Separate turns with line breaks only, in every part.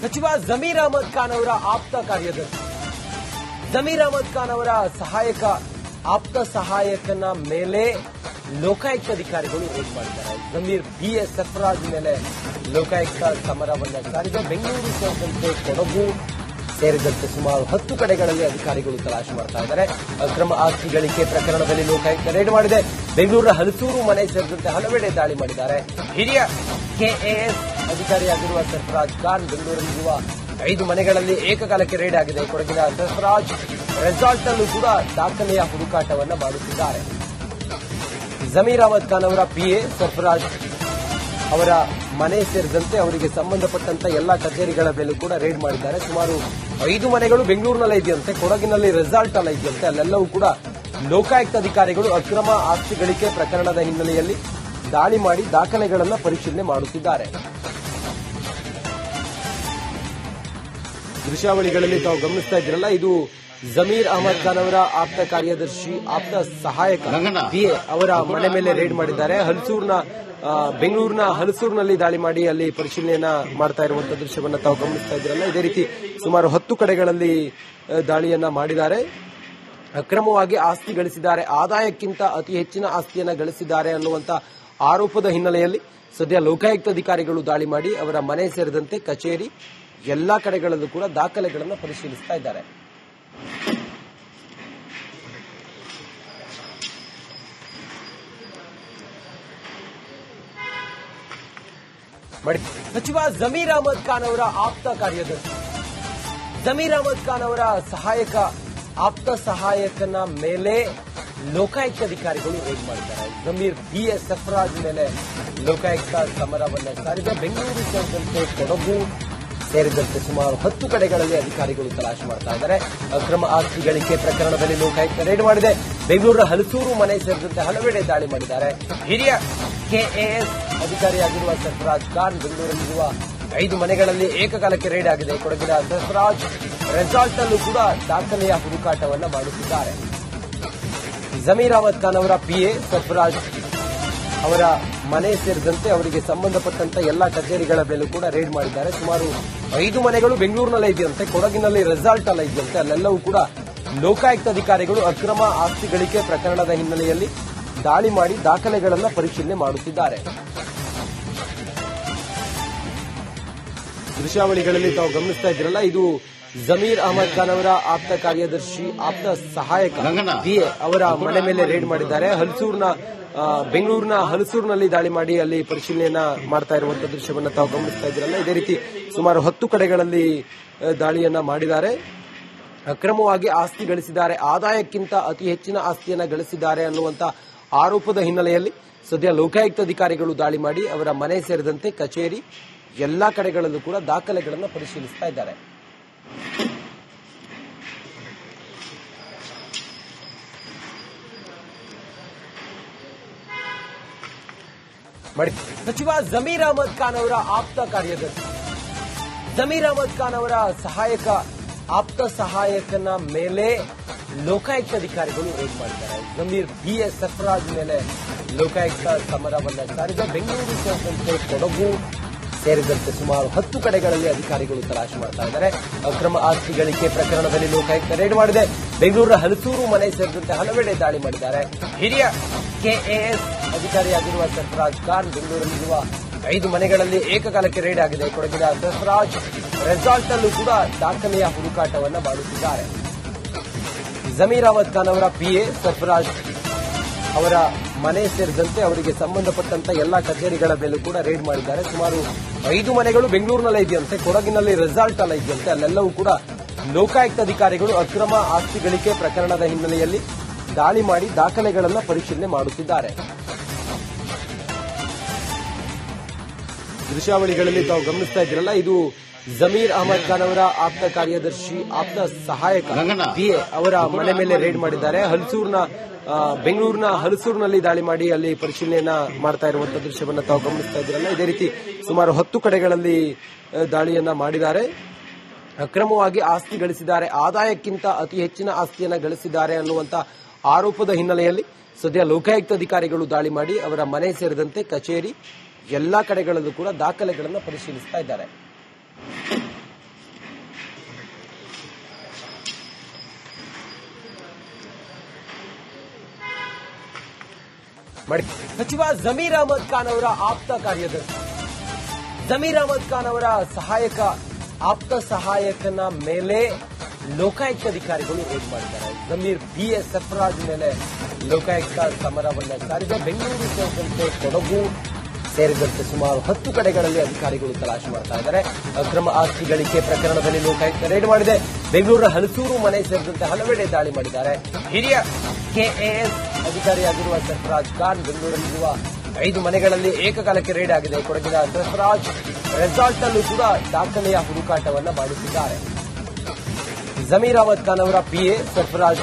ಸಚಿವ ಜಮೀರ್ ಅಹಮದ್ ಖಾನ್ ಅವರ ಆಪ್ತ ಕಾರ್ಯದರ್ಶಿ ಜಮೀರ್ ಅಹಮದ್ ಖಾನ್ ಅವರ ಆಪ್ತ ಸಹಾಯಕನ ಮೇಲೆ ಲೋಕಾಯುಕ್ತ ಅಧಿಕಾರಿಗಳು ರೇಡ್ ಮಾಡಿದ್ದಾರೆ. ಜಮೀರ್ ಬಿಎಸ್ ಸರ್ಫರಾಜ್ ಮೇಲೆ ಲೋಕಾಯುಕ್ತ ಸಮರವನ್ನ ಸಾರಿದೆ. ಬೆಂಗಳೂರು ಸೇರಿದಂತೆ ಕೊಡಗು ಸೇರಿದಂತೆ ಸುಮಾರು 10 ಕಡೆಗಳಲ್ಲಿ ಅಧಿಕಾರಿಗಳು ತಲಾಶೆ ಮಾಡ್ತಾ ಇದ್ದಾರೆ. ಅಕ್ರಮ ಆಸ್ತಿ ಗಳಿಕೆ ಪ್ರಕರಣದಲ್ಲಿ ಲೋಕಾಯುಕ್ತ ರೇಡ್ ಮಾಡಿದೆ. ಬೆಂಗಳೂರಿನ ಹಲಸೂರು ಮನೆ ಸೇರಿದಂತೆ ಹಲವೆಡೆ ದಾಳಿ ಮಾಡಿದ್ದಾರೆ. ಹಿರಿಯ ಕೆಎಎಸ್ ಅಧಿಕಾರಿಯಾಗಿರುವ ಸರ್ಫರಾಜ್ ಖಾನ್ ಬೆಂಗಳೂರಲ್ಲಿರುವ 5 ಮನೆಗಳಲ್ಲಿ ಏಕಕಾಲಕ್ಕೆ ರೇಡ್ ಆಗಿದೆ. ಕೊಡಗಿನ ಸರ್ಫರಾಜ್ ರೆಸಾರ್ಟ್ನಲ್ಲೂ ಕೂಡ ದಾಖಲೆಯ ಹುಡುಕಾಟವನ್ನು ಮಾಡುತ್ತಿದ್ದಾರೆ. ಜಮೀರ್ ಅಹಮದ್ ಖಾನ್ ಅವರ ಪಿಎ ಸರ್ಫರಾಜ್ ಅವರ ಮನೆ ಸೇರಿದಂತೆ ಅವರಿಗೆ ಸಂಬಂಧಪಟ್ಟಂತ ಎಲ್ಲಾ ಕಚೇರಿಗಳ ಮೇಲೂ ಕೂಡ ರೇಡ್ ಮಾಡಿದ್ದಾರೆ. ಸುಮಾರು 5 ಮನೆಗಳು ಬೆಂಗಳೂರಿನಲ್ಲೇ ಇದೆಯಂತೆ, ಕೊಡಗಿನಲ್ಲಿ ರೆಸಾರ್ಟ್ ಅಲ್ಲ ಇದೆಯಂತೆ. ಅಲ್ಲೆಲ್ಲವೂ ಕೂಡ ಲೋಕಾಯುಕ್ತ ಅಧಿಕಾರಿಗಳು ಅಕ್ರಮ ಆಸ್ತಿ ಗಳಿಕೆ ಪ್ರಕರಣದ ಹಿನ್ನೆಲೆಯಲ್ಲಿ ದಾಳಿ ಮಾಡಿ ದಾಖಲೆಗಳನ್ನು ಪರಿಶೀಲನೆ ಮಾಡುತ್ತಿದ್ದಾರೆ. ದೃಶ್ಯಾವಳಿಗಳಲ್ಲಿ ತಾವು ಗಮನಿಸ್ತಾ ಇದ್ದೀರಲ್ಲ, ಇದು ಜಮೀರ್ ಅಹಮದ್ ಖಾನ್ ಅವರ ಆಪ್ತ ಕಾರ್ಯದರ್ಶಿ, ಆಪ್ತ ಸಹಾಯಕ ಪಿಎ ಅವರ ಮನೆ ಮೇಲೆ ರೇಡ್ ಮಾಡಿದ್ದಾರೆ. ಬೆಂಗಳೂರಿನ ಹಲಸೂರಿನಲ್ಲಿ ದಾಳಿ ಮಾಡಿ ಅಲ್ಲಿ ಪರಿಶೀಲನೆಯನ್ನ ಮಾಡ್ತಾ ಇರುವಂತಹ ದೃಶ್ಯವನ್ನ ತಾವು ಗಮನಿಸ್ತಾ ಇದ್ದೀರಲ್ಲ. ಇದೇ ರೀತಿ ಸುಮಾರು 10 ಕಡೆಗಳಲ್ಲಿ ದಾಳಿಯನ್ನ ಮಾಡಿದ್ದಾರೆ. ಅಕ್ರಮವಾಗಿ ಆಸ್ತಿ ಗಳಿಸಿದ್ದಾರೆ, ಆದಾಯಕ್ಕಿಂತ ಅತಿ ಹೆಚ್ಚಿನ ಆಸ್ತಿಯನ್ನ ಗಳಿಸಿದ್ದಾರೆ ಅನ್ನುವಂತ ಆರೋಪದ ಹಿನ್ನೆಲೆಯಲ್ಲಿ ಸದ್ಯ ಲೋಕಾಯುಕ್ತ ಅಧಿಕಾರಿಗಳು ದಾಳಿ ಮಾಡಿ ಅವರ ಮನೆ ಸೇರಿದಂತೆ ಕಚೇರಿ ಎಲ್ಲಾ ಕಡೆಗಳಲ್ಲೂ ಕೂಡ ದಾಖಲೆಗಳನ್ನು ಪರಿಶೀಲಿಸ್ತಾ ಇದ್ದಾರೆ. ಸಚಿವ ಜಮೀರ್ ಅಹಮದ್ ಖಾನ್ ಅವರ ಆಪ್ತ ಕಾರ್ಯದರ್ಶಿ ಜಮೀರ್ ಅಹಮದ್ ಖಾನ್ ಅವರ ಆಪ್ತ ಸಹಾಯಕನ ಮೇಲೆ ಲೋಕಾಯುಕ್ತ ಅಧಿಕಾರಿಗಳು ರೇಡ್ ಮಾಡಿದ್ದಾರೆ. ಜಮೀರ್ ಬಿಎಸ್ ಸರ್ಫರಾಜ್ ಮೇಲೆ ಲೋಕಾಯುಕ್ತ ಸಮರವನ್ನ ಸಾರಿದೆ. ಬೆಂಗಳೂರು ಸೇರಿದಂತೆ ಕೊಡಗು ಸೇರಿದಂತೆ ಸುಮಾರು 10 ಕಡೆಗಳಲ್ಲಿ ಅಧಿಕಾರಿಗಳು ತಲಾಶೆ ಮಾಡ್ತಾ ಇದ್ದಾರೆ. ಅಕ್ರಮ ಆಸ್ತಿ ಗಳಿಕೆ ಪ್ರಕರಣದಲ್ಲಿ ಲೋಕಾಯುಕ್ತ ರೇಡ್ ಮಾಡಿದೆ. ಬೆಂಗಳೂರಿನ ಹಲಸೂರು ಮನೆ ಸೇರಿದಂತೆ ಹಲವೆಡೆ ದಾಳಿ ಮಾಡಿದ್ದಾರೆ. ಹಿರಿಯ ಕೆಎಎಸ್ ಅಧಿಕಾರಿಯಾಗಿರುವ ಸರ್ಫರಾಜ್ ಖಾನ್ ಬೆಂಗಳೂರಲ್ಲಿರುವ 5 ಮನೆಗಳಲ್ಲಿ ಏಕಕಾಲಕ್ಕೆ ರೇಡ್ ಆಗಿದೆ. ಕೊಡಗಿನ ಸರ್ಫರಾಜ್ ರೆಸಾರ್ಟ್ನಲ್ಲೂ ಕೂಡ ದಾಖಲೆಯ ಹುಡುಕಾಟವನ್ನು ಮಾಡುತ್ತಿದ್ದಾರೆ. ಜಮೀರ್ ಅಹಮದ್ ಖಾನ್ ಅವರ ಪಿಎ ಸರ್ಫರಾಜ್ ಅವರ ಮನೆ ಸೇರಿದಂತೆ ಅವರಿಗೆ ಸಂಬಂಧಪಟ್ಟಂತ ಎಲ್ಲಾ ಕಚೇರಿಗಳ ಮೇಲೂ ಕೂಡ ರೇಡ್ ಮಾಡಿದ್ದಾರೆ. ಸುಮಾರು 5 ಮನೆಗಳು ಬೆಂಗಳೂರಿನಲ್ಲೇ ಇದೆಯಂತೆ, ಕೊಡಗಿನಲ್ಲಿ ರೆಸಾರ್ಟ್ ಅಲ್ಲ ಇದೆಯಂತೆ. ಅಲ್ಲೆಲ್ಲವೂ ಕೂಡ ಲೋಕಾಯುಕ್ತ ಅಧಿಕಾರಿಗಳು ಅಕ್ರಮ ಆಸ್ತಿ ಗಳಿಕೆ ಪ್ರಕರಣದ ಹಿನ್ನೆಲೆಯಲ್ಲಿ ದಾಳಿ ಮಾಡಿ ದಾಖಲೆಗಳನ್ನು ಪರಿಶೀಲನೆ ಮಾಡುತ್ತಿದ್ದಾರೆ. ದೃಶ್ಯಾವಳಿಗಳಲ್ಲಿ ತಾವು ಗಮನಿಸ್ತಾ ಇದ್ದೀರಲ್ಲ, ಇದು ಜಮೀರ್ ಅಹಮದ್ ಖಾನ್ ಅವರ ಆಪ್ತ ಕಾರ್ಯದರ್ಶಿ, ಆಪ್ತ ಸಹಾಯಕ ಪಿಎ ಅವರ ಮನೆ ಮೇಲೆ ರೇಡ್ ಮಾಡಿದ್ದಾರೆ. ಬೆಂಗಳೂರಿನ ಹಲಸೂರಿನಲ್ಲಿ ದಾಳಿ ಮಾಡಿ ಅಲ್ಲಿ ಪರಿಶೀಲನೆಯನ್ನ ಮಾಡ್ತಾ ಇರುವಂತಹ ದೃಶ್ಯವನ್ನ ತಾವು ಗಮನಿಸ್ತಾ ಇದ್ದೀರಲ್ಲ. ಇದೇ ರೀತಿ ಸುಮಾರು 10 ಕಡೆಗಳಲ್ಲಿ ದಾಳಿಯನ್ನ ಮಾಡಿದ್ದಾರೆ. ಅಕ್ರಮವಾಗಿ ಆಸ್ತಿ ಗಳಿಸಿದ್ದಾರೆ, ಆದಾಯಕ್ಕಿಂತ ಅತಿ ಹೆಚ್ಚಿನ ಆಸ್ತಿಯನ್ನ ಗಳಿಸಿದ್ದಾರೆ ಅನ್ನುವಂತ ಆರೋಪದ ಹಿನ್ನೆಲೆಯಲ್ಲಿ ಸದ್ಯ ಲೋಕಾಯುಕ್ತ ಅಧಿಕಾರಿಗಳು ದಾಳಿ ಮಾಡಿ ಅವರ ಮನೆ ಸೇರಿದಂತೆ ಕಚೇರಿ ಎಲ್ಲಾ ಕಡೆಗಳಲ್ಲೂ ಕೂಡ ದಾಖಲೆಗಳನ್ನು ಪರಿಶೀಲಿಸ್ತಾ ಇದ್ದಾರೆ. ಸಚಿವ ಜಮೀರ್ ಅಹಮದ್ ಖಾನ್ ಅವರ ಆಪ್ತ ಕಾರ್ಯದರ್ಶಿ ಜಮೀರ್ ಅಹಮದ್ ಖಾನ್ ಅವರ ಆಪ್ತ ಸಹಾಯಕನ ಮೇಲೆ ಲೋಕಾಯುಕ್ತ ಅಧಿಕಾರಿಗಳು ರೇಡ್ ಮಾಡಿದ್ದಾರೆ. ಜಮೀರ್ ಬಿಎಸ್ ಸರ್ಫರಾಜ್ ಮೇಲೆ ಲೋಕಾಯುಕ್ತ ಸಮರವನ್ನ ಸಾರಿದೆ. ಬೆಂಗಳೂರು ಸೇರಿದಂತೆ ಕೊಡಗು ಸೇರಿದಂತೆ ಸುಮಾರು 10 ಕಡೆಗಳಲ್ಲಿ ಅಧಿಕಾರಿಗಳು ತಲಾಶೆ ಮಾಡ್ತಾ ಇದ್ದಾರೆ. ಅಕ್ರಮ ಆಸ್ತಿ ಗಳಿಕೆ ಪ್ರಕರಣದಲ್ಲಿ ಲೋಕಾಯುಕ್ತ ರೇಡ್ ಮಾಡಿದೆ. ಬೆಂಗಳೂರಿನ ಹಲಸೂರು ಮನೆ ಸೇರಿದಂತೆ ಹಲವೆಡೆ ದಾಳಿ ಮಾಡಿದ್ದಾರೆ. ಹಿರಿಯ ಕೆಎಎಸ್ ಅಧಿಕಾರಿಯಾಗಿರುವ ಸರ್ಫರಾಜ್ ಖಾನ್ ಬೆಂಗಳೂರಲ್ಲಿರುವ 5 ಮನೆಗಳಲ್ಲಿ ಏಕಕಾಲಕ್ಕೆ ರೇಡ್ ಆಗಿದೆ. ಕೊಡಗಿನ ಸರ್ಫರಾಜ್ ರೆಸಾರ್ಟ್ನಲ್ಲೂ ಕೂಡ ದಾಖಲೆಯ ಹುಡುಕಾಟವನ್ನು ಮಾಡುತ್ತಿದ್ದಾರೆ. ಜಮೀರ್ ಅಹಮದ್ ಖಾನ್ ಅವರ ಪಿಎ ಸರ್ಫರಾಜ್ ಅವರ ಮನೆ ಸೇರಿದಂತೆ ಅವರಿಗೆ ಸಂಬಂಧಪಟ್ಟಂತ ಎಲ್ಲಾ ಕಚೇರಿಗಳ ಮೇಲೂ ಕೂಡ ರೇಡ್ ಮಾಡಿದ್ದಾರೆ. ಸುಮಾರು 5 ಮನೆಗಳು ಬೆಂಗಳೂರಿನಲ್ಲೇ ಇದೆಯಂತೆ, ಕೊಡಗಿನಲ್ಲಿ ರೆಸಾರ್ಟ್ ಅಲ್ಲ ಇದೆಯಂತೆ. ಅಲ್ಲೆಲ್ಲವೂ ಕೂಡ ಲೋಕಾಯುಕ್ತ ಅಧಿಕಾರಿಗಳು ಅಕ್ರಮ ಆಸ್ತಿ ಗಳಿಕೆ ಪ್ರಕರಣದ ಹಿನ್ನೆಲೆಯಲ್ಲಿ ದಾಳಿ ಮಾಡಿ ದಾಖಲೆಗಳನ್ನು ಪರಿಶೀಲನೆ ಮಾಡುತ್ತಿದ್ದಾರೆ. ದೃಶ್ಯಾವಳಿಗಳಲ್ಲಿ ತಾವು ಗಮನಿಸ್ತಾ ಇದ್ದೀರಲ್ಲ, ಇದು ಜಮೀರ್ ಅಹಮದ್ ಖಾನ್ ಅವರ ಆಪ್ತ ಕಾರ್ಯದರ್ಶಿ, ಆಪ್ತ ಸಹಾಯಕ ಪಿಎ ಅವರ ಮನೆ ಮೇಲೆ ರೇಡ್ ಮಾಡಿದ್ದಾರೆ. ಬೆಂಗಳೂರಿನ ಹಲಸೂರಿನಲ್ಲಿ ದಾಳಿ ಮಾಡಿ ಅಲ್ಲಿ ಪರಿಶೀಲನೆಯನ್ನ ಮಾಡ್ತಾ ಇರುವಂತಹ ದೃಶ್ಯವನ್ನ ತಾವು ಗಮನಿಸ್ತಾ ಇದ್ದೀರಲ್ಲ. ಇದೇ ರೀತಿ ಸುಮಾರು 10 ಕಡೆಗಳಲ್ಲಿ ದಾಳಿಯನ್ನ ಮಾಡಿದ್ದಾರೆ. ಅಕ್ರಮವಾಗಿ ಆಸ್ತಿ ಗಳಿಸಿದ್ದಾರೆ, ಆದಾಯಕ್ಕಿಂತ ಅತಿ ಹೆಚ್ಚಿನ ಆಸ್ತಿಯನ್ನ ಗಳಿಸಿದ್ದಾರೆ ಅನ್ನುವಂತ ಆರೋಪದ ಹಿನ್ನೆಲೆಯಲ್ಲಿ ಸದ್ಯ ಲೋಕಾಯುಕ್ತ ಅಧಿಕಾರಿಗಳು ದಾಳಿ ಮಾಡಿ ಅವರ ಮನೆ ಸೇರಿದಂತೆ ಕಚೇರಿ ಎಲ್ಲಾ ಕಡೆಗಳಲ್ಲೂ ಕೂಡ ದಾಖಲೆಗಳನ್ನು ಪರಿಶೀಲಿಸ್ತಾ ಇದ್ದಾರೆ. ಸಚಿವ ಜಮೀರ್ ಅಹಮದ್ ಖಾನ್ ಅವರ ಆಪ್ತ ಕಾರ್ಯದರ್ಶಿ ಜಮೀರ್ ಅಹಮದ್ ಖಾನ್ ಅವರ ಆಪ್ತ ಸಹಾಯಕನ ಮೇಲೆ ಲೋಕಾಯುಕ್ತ ಅಧಿಕಾರಿಗಳು ರೇಡ್ ಮಾಡಿದ್ದಾರೆ. ಜಮೀರ್ BA ಸರ್ಫರಾಜ್ ಮೇಲೆ ಲೋಕಾಯುಕ್ತ ಸಮರವನ್ನ ಸಾರಿದೆ. ಬೆಂಗಳೂರು ಸೇರಿದಂತೆ ಕೊಡಗು ಸೇರಿದಂತೆ ಸುಮಾರು 10 ಕಡೆಗಳಲ್ಲಿ ಅಧಿಕಾರಿಗಳು ತಲಾಶೆ ಮಾಡ್ತಾ ಇದ್ದಾರೆ. ಅಕ್ರಮ ಆಸ್ತಿ ಗಳಿಕೆ ಪ್ರಕರಣದಲ್ಲಿ ಲೋಕಾಯುಕ್ತ ರೇಡ್ ಮಾಡಿದೆ. ಬೆಂಗಳೂರಿನ ಹಲಸೂರು ಮನೆ ಸೇರಿದಂತೆ ಹಲವೆಡೆ ದಾಳಿ ಮಾಡಿದ್ದಾರೆ. ಹಿರಿಯ KAS ಅಧಿಕಾರಿಯಾಗಿರುವ ಸರ್ಫರಾಜ್ ಖಾನ್ ಬೆಂಗಳೂರಲ್ಲಿರುವ 5 ಮನೆಗಳಲ್ಲಿ ಏಕಕಾಲಕ್ಕೆ ರೇಡ್ ಆಗಿದೆ. ಕೊಡಗಿನ ಸರ್ಫರಾಜ್ ರೆಸಾರ್ಟ್ನಲ್ಲೂ ಕೂಡ ದಾಖಲೆಯ ಹುಡುಕಾಟವನ್ನು ಮಾಡಿಸಿದ್ದಾರೆ. ಜಮೀರ್ ಅಹಮದ್ ಖಾನ್ ಅವರ PA ಸರ್ಫರಾಜ್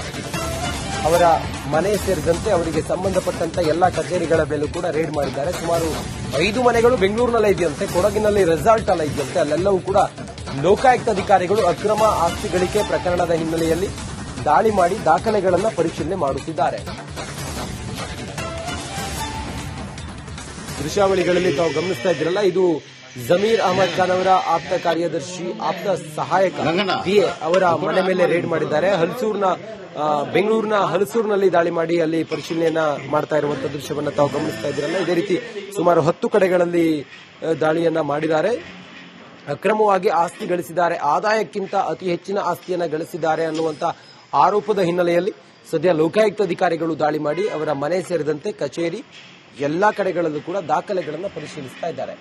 ಅವರ ಮನೆ ಸೇರಿದಂತೆ ಅವರಿಗೆ ಸಂಬಂಧಪಟ್ಟಂತ ಎಲ್ಲಾ ಕಚೇರಿಗಳ ಮೇಲೂ ಕೂಡ ರೇಡ್ ಮಾಡಿದ್ದಾರೆ. ಸುಮಾರು 5 ಮನೆಗಳು ಬೆಂಗಳೂರಿನಲ್ಲೇ ಇದೆಯಂತೆ, ಕೊಡಗಿನಲ್ಲಿ ರೆಸಾರ್ಟ್ ಅಲ್ಲ ಇದೆಯಂತೆ. ಅಲ್ಲೆಲ್ಲವೂ ಕೂಡ ಲೋಕಾಯುಕ್ತ ಅಧಿಕಾರಿಗಳು ಅಕ್ರಮ ಆಸ್ತಿ ಗಳಿಕೆ ಪ್ರಕರಣದ ಹಿನ್ನೆಲೆಯಲ್ಲಿ ದಾಳಿ ಮಾಡಿ ದಾಖಲೆಗಳನ್ನು ಪರಿಶೀಲನೆ ಮಾಡುತ್ತಿದ್ದಾರೆ. ದೃಶ್ಯಾವಳಿಗಳಲ್ಲಿ ತಾವು ಗಮನಿಸ್ತಾ ಇದ್ದೀರಲ್ಲ, ಇದು ಜಮೀರ್ ಅಹಮದ್ ಖಾನ್ ಅವರ ಆಪ್ತ ಕಾರ್ಯದರ್ಶಿ, ಆಪ್ತ ಸಹಾಯಕ PA ಅವರ ಮನೆ ಮೇಲೆ ರೇಡ್ ಮಾಡಿದ್ದಾರೆ. ಬೆಂಗಳೂರಿನ ಹಲಸೂರಿನಲ್ಲಿ ದಾಳಿ ಮಾಡಿ ಅಲ್ಲಿ ಪರಿಶೀಲನೆಯನ್ನ ಮಾಡ್ತಾ ಇರುವಂತಹ ದೃಶ್ಯವನ್ನ ತಾವು ಗಮನಿಸ್ತಾ ಇದ್ದೀರಲ್ಲ. ಇದೇ ರೀತಿ ಸುಮಾರು 10 ಕಡೆಗಳಲ್ಲಿ ದಾಳಿಯನ್ನ ಮಾಡಿದ್ದಾರೆ. ಅಕ್ರಮವಾಗಿ ಆಸ್ತಿ ಗಳಿಸಿದ್ದಾರೆ, ಆದಾಯಕ್ಕಿಂತ ಅತಿ ಹೆಚ್ಚಿನ ಆಸ್ತಿಯನ್ನ ಗಳಿಸಿದ್ದಾರೆ ಅನ್ನುವಂತ ಆರೋಪದ ಹಿನ್ನೆಲೆಯಲ್ಲಿ ಸದ್ಯ ಲೋಕಾಯುಕ್ತ ಅಧಿಕಾರಿಗಳು ದಾಳಿ ಮಾಡಿ ಅವರ ಮನೆ ಸೇರಿದಂತೆ ಕಚೇರಿ ಎಲ್ಲಾ ಕಡೆಗಳಲ್ಲೂ ಕೂಡ ದಾಖಲೆಗಳನ್ನು ಪರಿಶೀಲಿಸ್ತಾ ಇದ್ದಾರೆ.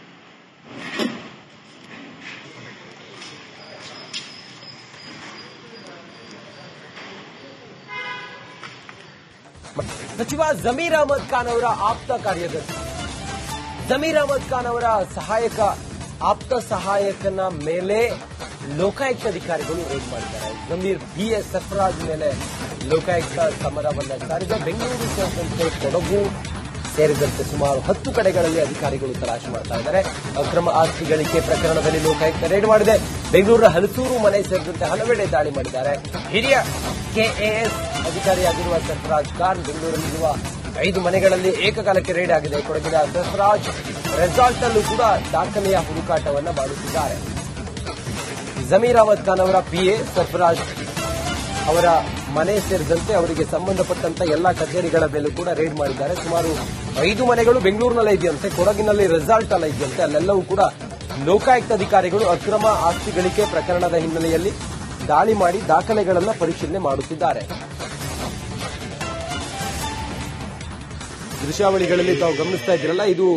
ಸಚಿವ ಜಮೀರ್ ಅಹಮದ್ ಖಾನ್ ಅವರ ಆಪ್ತ ಕಾರ್ಯದರ್ಶಿ ಜಮೀರ್ ಅಹಮದ್ ಖಾನ್ ಅವರ ಆಪ್ತ ಸಹಾಯಕನ ಮೇಲೆ ಲೋಕಾಯುಕ್ತ ಅಧಿಕಾರಿಗಳು ರೇಡ್ ಮಾಡಿದ್ದಾರೆ. ಜಮೀರ್ BA ಸರ್ಫರಾಜ್ ಮೇಲೆ ಲೋಕಾಯುಕ್ತ ಸಮರವನ್ನ ಸಾರಿದೆ. ಬೆಂಗಳೂರು ಸೇರಿದಂತೆ ಕೊಡಗು ಸೇರಿದಂತೆ ಸುಮಾರು 10 ಕಡೆಗಳಲ್ಲಿ ಅಧಿಕಾರಿಗಳು ತಲಾಶೆ ಮಾಡ್ತಾ ಇದ್ದಾರೆ. ಅಕ್ರಮ ಆಸ್ತಿ ಗಳಿಕೆ ಪ್ರಕರಣದಲ್ಲಿ ಲೋಕಾಯುಕ್ತ ರೇಡ್ ಮಾಡಿದೆ. ಬೆಂಗಳೂರಿನ ಹಲಸೂರು ಮನೆ ಸೇರಿದಂತೆ ಹಲವೆಡೆ ದಾಳಿ ಮಾಡಿದ್ದಾರೆ. ಹಿರಿಯ KAS ಅಧಿಕಾರಿಯಾಗಿರುವ ಸರ್ಫರಾಜ್ ಖಾನ್ ಬೆಂಗಳೂರಲ್ಲಿರುವ 5 ಮನೆಗಳಲ್ಲಿ ಏಕಕಾಲಕ್ಕೆ ರೇಡ್ ಆಗಿದೆ. ಕೊಡಗಿನ ಸರ್ಫರಾಜ್ ರೆಸಾರ್ಟ್ನಲ್ಲೂ ಕೂಡ ದಾಖಲೆಯ ಹುಡುಕಾಟವನ್ನು ಮಾಡುತ್ತಿದ್ದಾರೆ. ಜಮೀರ್ ಅಹಮದ್ ಖಾನ್ ಅವರ PA ಸರ್ಫರಾಜ್ ಅವರ ಮನೆ ಸೇರಿದಂತೆ ಅವರಿಗೆ ಸಂಬಂಧಪಟ್ಟಂತ ಎಲ್ಲಾ ಕಚೇರಿಗಳ ಮೇಲೂ ಕೂಡ ರೇಡ್ ಮಾಡಿದ್ದಾರೆ. ಸುಮಾರು 5 ಮನೆಗಳು ಬೆಂಗಳೂರಿನಲ್ಲೇ ಇದೆಯಂತೆ, ಕೊಡಗಿನಲ್ಲಿ ರೆಸಾರ್ಟ್ ಅಲ್ಲ ಇದೆಯಂತೆ. ಅಲ್ಲೆಲ್ಲವೂ ಕೂಡ ಲೋಕಾಯುಕ್ತ ಅಧಿಕಾರಿಗಳು ಅಕ್ರಮ ಆಸ್ತಿ ಗಳಿಕೆ ಪ್ರಕರಣದ ಹಿನ್ನೆಲೆಯಲ್ಲಿ ದಾಳಿ ಮಾಡಿ ದಾಖಲೆಗಳನ್ನು ಪರಿಶೀಲನೆ ಮಾಡುತ್ತಿದ್ದಾರೆ. ದೃಶ್ಯಾವಳಿಗಳಲ್ಲಿ ತಾವು ಗಮನಿಸ್ತಾ ಇದ್ದೀರಲ್ಲ, ಇದು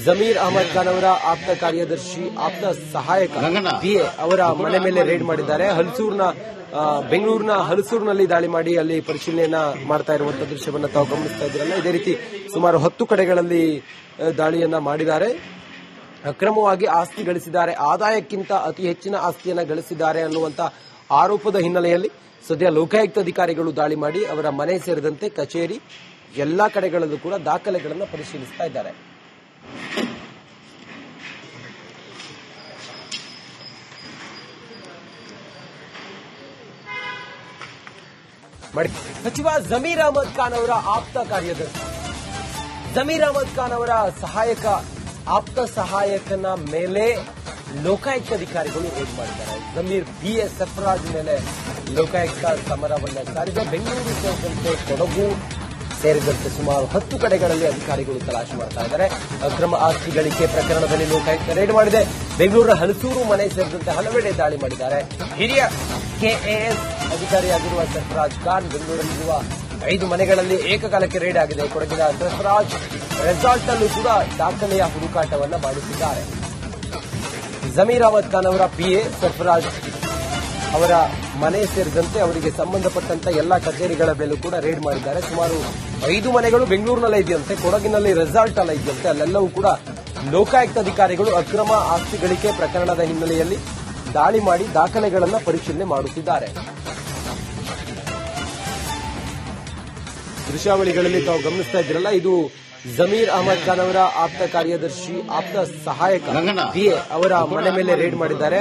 ಜಮೀರ್ ಅಹಮದ್ ಖಾನ್ ಅವರ ಆಪ್ತ ಕಾರ್ಯದರ್ಶಿ, ಆಪ್ತ ಸಹಾಯಕ PA ಅವರ ಮನೆ ಮೇಲೆ ರೇಡ್ ಮಾಡಿದ್ದಾರೆ. ಬೆಂಗಳೂರಿನ ಹಲಸೂರಿನಲ್ಲಿ ದಾಳಿ ಮಾಡಿ ಅಲ್ಲಿ ಪರಿಶೀಲನೆಯನ್ನ ಮಾಡ್ತಾ ಇರುವಂತಹ ದೃಶ್ಯವನ್ನ ತಾವು ಗಮನಿಸ್ತಾ ಇದ್ದೀರಲ್ಲ. ಇದೇ ರೀತಿ ಸುಮಾರು 10 ಕಡೆಗಳಲ್ಲಿ ದಾಳಿಯನ್ನ ಮಾಡಿದ್ದಾರೆ. ಅಕ್ರಮವಾಗಿ ಆಸ್ತಿ ಗಳಿಸಿದ್ದಾರೆ, ಆದಾಯಕ್ಕಿಂತ ಅತಿ ಹೆಚ್ಚಿನ ಆಸ್ತಿಯನ್ನ ಗಳಿಸಿದ್ದಾರೆ ಅನ್ನುವಂತ ಆರೋಪದ ಹಿನ್ನೆಲೆಯಲ್ಲಿ ಸದ್ಯ ಲೋಕಾಯುಕ್ತ ಅಧಿಕಾರಿಗಳು ದಾಳಿ ಮಾಡಿ ಅವರ ಮನೆ ಸೇರಿದಂತೆ ಕಚೇರಿ ಎಲ್ಲಾ ಕಡೆಗಳಲ್ಲೂ ಕೂಡ ದಾಖಲೆಗಳನ್ನು ಪರಿಶೀಲಿಸ್ತಾ ಇದ್ದಾರೆ. ಸಚಿವ ಜಮೀರ್ ಅಹಮದ್ ಖಾನ್ ಅವರ ಆಪ್ತ ಕಾರ್ಯದರ್ಶಿ ಜಮೀರ್ ಅಹಮದ್ ಖಾನ್ ಅವರ ಆಪ್ತ ಸಹಾಯಕನ ಮೇಲೆ ಲೋಕಾಯುಕ್ತ ಅಧಿಕಾರಿಗಳು ರೇಡ್ ಮಾಡಿದ್ದಾರೆ. ಜಮೀರ್ BA ಸರ್ಫರಾಜ್ ಮೇಲೆ ಲೋಕಾಯುಕ್ತ ಸಮರವನ್ನ ಸಾರಿದೆ. ಬೆಂಗಳೂರು ಸೇರಿದಂತೆ ಕೊಡಗು ಸೇರಿದಂತೆ ಸುಮಾರು 10 ಕಡೆಗಳಲ್ಲಿ ಅಧಿಕಾರಿಗಳು ತಲಾಶೆ ಮಾಡ್ತಾ ಇದ್ದಾರೆ. ಅಕ್ರಮ ಆಸ್ತಿ ಗಳಿಕೆ ಪ್ರಕರಣದಲ್ಲಿ ಲೋಕಾಯುಕ್ತ ರೇಡ್ ಮಾಡಿದೆ. ಬೆಂಗಳೂರಿನ ಹಲಸೂರು ಮನೆ ಸೇರಿದಂತೆ ಹಲವೆಡೆ ದಾಳಿ ಮಾಡಿದ್ದಾರೆ. ಹಿರಿಯ KAS ಅಧಿಕಾರಿಯಾಗಿರುವ ಸರ್ಫರಾಜ್ ಖಾನ್ ಬೆಂಗಳೂರಲ್ಲಿರುವ 5 ಮನೆಗಳಲ್ಲಿ ಏಕಕಾಲಕ್ಕೆ ರೇಡ್ ಆಗಿದೆ. ಕೊಡಗಿನ ಸರ್ಫರಾಜ್ ರೆಸಾರ್ಟ್ನಲ್ಲೂ ಕೂಡ ದಾಖಲೆಯ ಹುಡುಕಾಟವನ್ನು ಮಾಡಿಸಿದ್ದಾರೆ. ಜಮೀರ್ ಅಹಮದ್ ಖಾನ್ ಅವರ PA ಸರ್ಫರಾಜ್ ಅವರ ಮನೆ ಸೇರಿದಂತೆ ಅವರಿಗೆ ಸಂಬಂಧಪಟ್ಟಂತ ಎಲ್ಲಾ ಕಚೇರಿಗಳ ಮೇಲೂ ಕೂಡ ರೇಡ್ ಮಾಡಿದ್ದಾರೆ. ಸುಮಾರು 5 ಮನೆಗಳು ಬೆಂಗಳೂರಿನಲ್ಲೇ ಇದೆಯಂತೆ, ಕೊಡಗಿನಲ್ಲಿ ರೆಸಾರ್ಟ್ ಅಲ್ಲ ಇದೆಯಂತೆ. ಅಲ್ಲೆಲ್ಲವೂ ಕೂಡ ಲೋಕಾಯುಕ್ತ ಅಧಿಕಾರಿಗಳು ಅಕ್ರಮ ಆಸ್ತಿ ಗಳಿಕೆ ಪ್ರಕರಣದ ಹಿನ್ನೆಲೆಯಲ್ಲಿ ದಾಳಿ ಮಾಡಿ ದಾಖಲೆಗಳನ್ನು ಪರಿಶೀಲನೆ ಮಾಡುತ್ತಿದ್ದಾರೆ. ದೃಶ್ಯಾವಳಿಗಳಲ್ಲಿ ತಾವು ಗಮನಿಸ್ತಾ ಇದ್ದೀರಲ್ಲ, ಇದು ಜಮೀರ್ ಅಹಮದ್ ಖಾನ್ ಅವರ ಆಪ್ತ ಕಾರ್ಯದರ್ಶಿ, ಆಪ್ತ ಸಹಾಯಕ PA ಅವರ ಮನೆ ಮೇಲೆ ರೇಡ್ ಮಾಡಿದ್ದಾರೆ.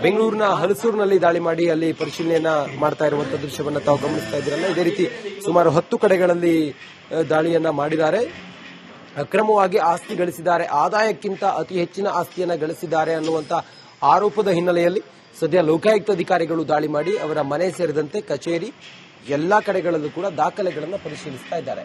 ಬೆಂಗಳೂರಿನ ಹಲಸೂರಿನಲ್ಲಿ ದಾಳಿ ಮಾಡಿ ಅಲ್ಲಿ ಪರಿಶೀಲನೆಯನ್ನ ಮಾಡ್ತಾ ಇರುವಂತಹ ದೃಶ್ಯವನ್ನ ತಾವು ಗಮನಿಸ್ತಾ ಇದ್ದೀರಲ್ಲ. ಇದೇ ರೀತಿ ಸುಮಾರು 10 ಕಡೆಗಳಲ್ಲಿ ದಾಳಿಯನ್ನ ಮಾಡಿದ್ದಾರೆ. ಅಕ್ರಮವಾಗಿ ಆಸ್ತಿ ಗಳಿಸಿದ್ದಾರೆ, ಆದಾಯಕ್ಕಿಂತ ಅತಿ ಹೆಚ್ಚಿನ ಆಸ್ತಿಯನ್ನ ಗಳಿಸಿದ್ದಾರೆ ಅನ್ನುವಂತ ಆರೋಪದ ಹಿನ್ನೆಲೆಯಲ್ಲಿ ಸದ್ಯ ಲೋಕಾಯುಕ್ತ ಅಧಿಕಾರಿಗಳು ದಾಳಿ ಮಾಡಿ ಅವರ ಮನೆ ಸೇರಿದಂತೆ ಕಚೇರಿ ಎಲ್ಲಾ ಕಡೆಗಳಲ್ಲೂ ಕೂಡ ದಾಖಲೆಗಳನ್ನು ಪರಿಶೀಲಿಸ್ತಾ ಇದ್ದಾರೆ.